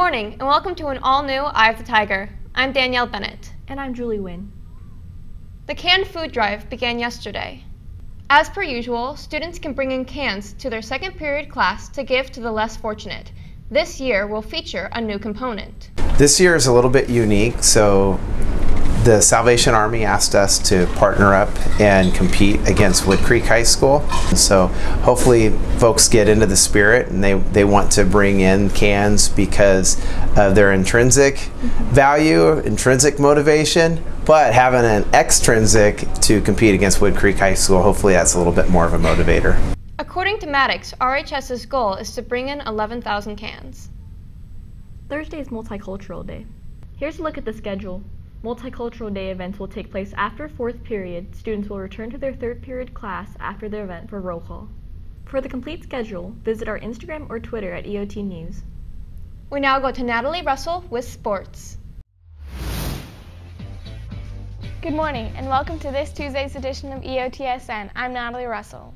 morning and welcome to an all-new Eye of the Tiger. I'm Danielle Bennett. And I'm Julie Wynn. The canned food drive began yesterday. As per usual, students can bring in cans to their second period class to give to the less fortunate. This year will feature a new component. This year is a little bit unique, so the Salvation Army asked us to partner up and compete against Wood Creek High School. So hopefully folks get into the spirit and they want to bring in cans because of their intrinsic value, intrinsic motivation, but having an extrinsic to compete against Wood Creek High School, hopefully that's a little bit more of a motivator. According to Maddox, RHS's goal is to bring in 11,000 cans. Thursday is Multicultural Day. Here's a look at the schedule. Multicultural Day events will take place after fourth period. Students will return to their third period class after the event for roll call. For the complete schedule, visit our Instagram or Twitter at EOT News. We now go to Natalie Russell with sports. Good morning and welcome to this Tuesday's edition of EOTSN. I'm Natalie Russell.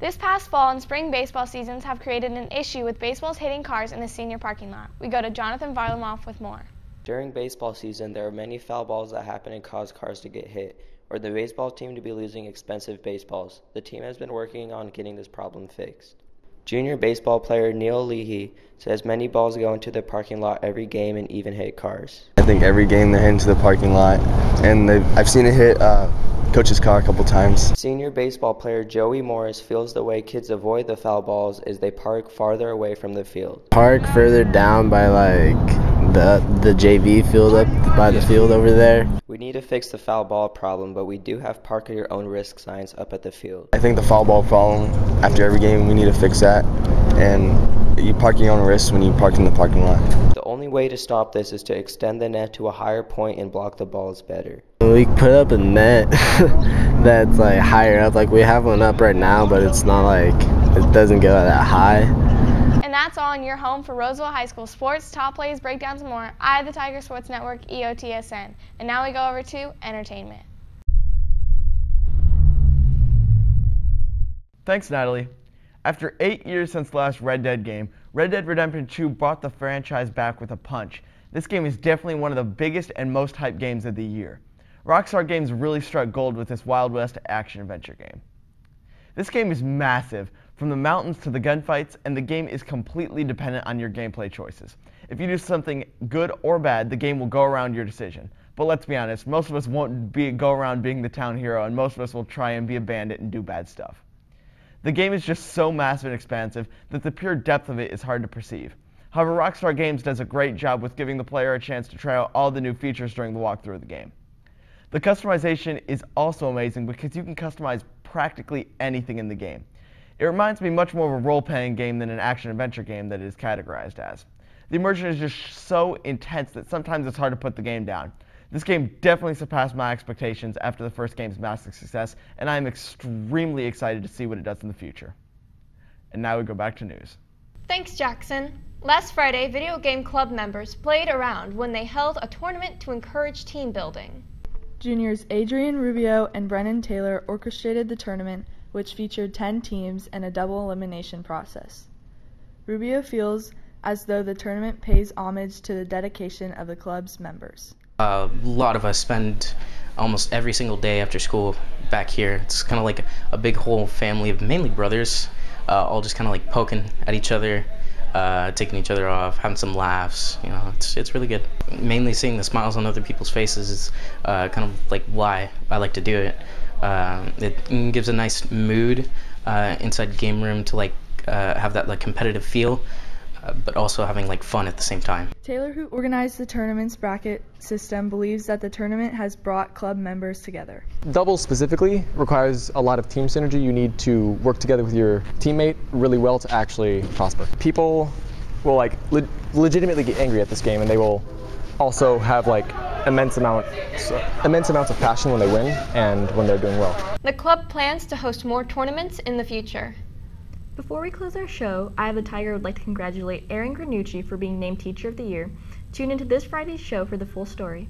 This past fall and spring baseball seasons have created an issue with baseballs hitting cars in the senior parking lot. We go to Jonathan Varlamoff with more. During baseball season, there are many foul balls that happen and cause cars to get hit, or the baseball team to be losing expensive baseballs. The team has been working on getting this problem fixed. Junior baseball player Neil Leahy says many balls go into the parking lot every game and even hit cars. I think every game they hit into the parking lot, and I've seen it hit coach's car a couple times. Senior baseball player Joey Morris feels the way kids avoid the foul balls is they park farther away from the field. Park further down by the JV field up by the field over there. We need to fix the foul ball problem, but we do have park at your own risk signs up at the field. I think the foul ball problem, after every game, we need to fix that. And you park your own risk when you park in the parking lot. The only way to stop this is to extend the net to a higher point and block the balls better. We put up a net that's higher up. We have one up right now, but it's not it doesn't go that high. And that's all in your home for Roseville High School sports, top plays, breakdowns, and more. Eye of the Tiger Sports Network, EOTSN. And now we go over to entertainment. Thanks, Natalie. After 8 years since the last Red Dead game, Red Dead Redemption 2 brought the franchise back with a punch. This game is definitely one of the biggest and most hyped games of the year. Rockstar Games really struck gold with this Wild West action-adventure game. This game is massive, from the mountains to the gunfights, and the game is completely dependent on your gameplay choices. If you do something good or bad, the game will go around your decision. But let's be honest, most of us won't go around being the town hero, and most of us will try and be a bandit and do bad stuff. The game is just so massive and expansive that the pure depth of it is hard to perceive. However, Rockstar Games does a great job with giving the player a chance to try out all the new features during the walkthrough of the game. The customization is also amazing because you can customize practically anything in the game. It reminds me much more of a role-playing game than an action-adventure game that it is categorized as. The immersion is just so intense that sometimes it's hard to put the game down. This game definitely surpassed my expectations after the first game's massive success, and I am extremely excited to see what it does in the future. And now we go back to news. Thanks, Jackson. Last Friday, video game club members played around when they held a tournament to encourage team building. Juniors Adrian Rubio and Brennan Taylor orchestrated the tournament, which featured 10 teams and a double elimination process. Rubio feels as though the tournament pays homage to the dedication of the club's members. A lot of us spend almost every single day after school back here. It's kind of like a big whole family of mainly brothers, all just kind of poking at each other, taking each other off, having some laughs. You know, it's really good. Mainly seeing the smiles on other people's faces is kind of why I like to do it. It gives a nice mood inside the game room to have that competitive feel, but also having fun at the same time. Taylor, who organized the tournament's bracket system, believes that the tournament has brought club members together. Doubles specifically requires a lot of team synergy. You need to work together with your teammate really well to actually prosper. People will legitimately get angry at this game, and they will also have immense amounts of passion when they win and when they're doing well. The club plans to host more tournaments in the future. Before we close our show, Eye of the Tiger would like to congratulate Erin Granucci for being named Teacher of the Year. Tune into this Friday's show for the full story.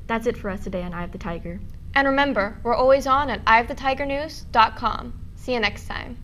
That's it for us today on Eye of the Tiger. And remember, we're always on at eyeofthetigernews.com. See you next time.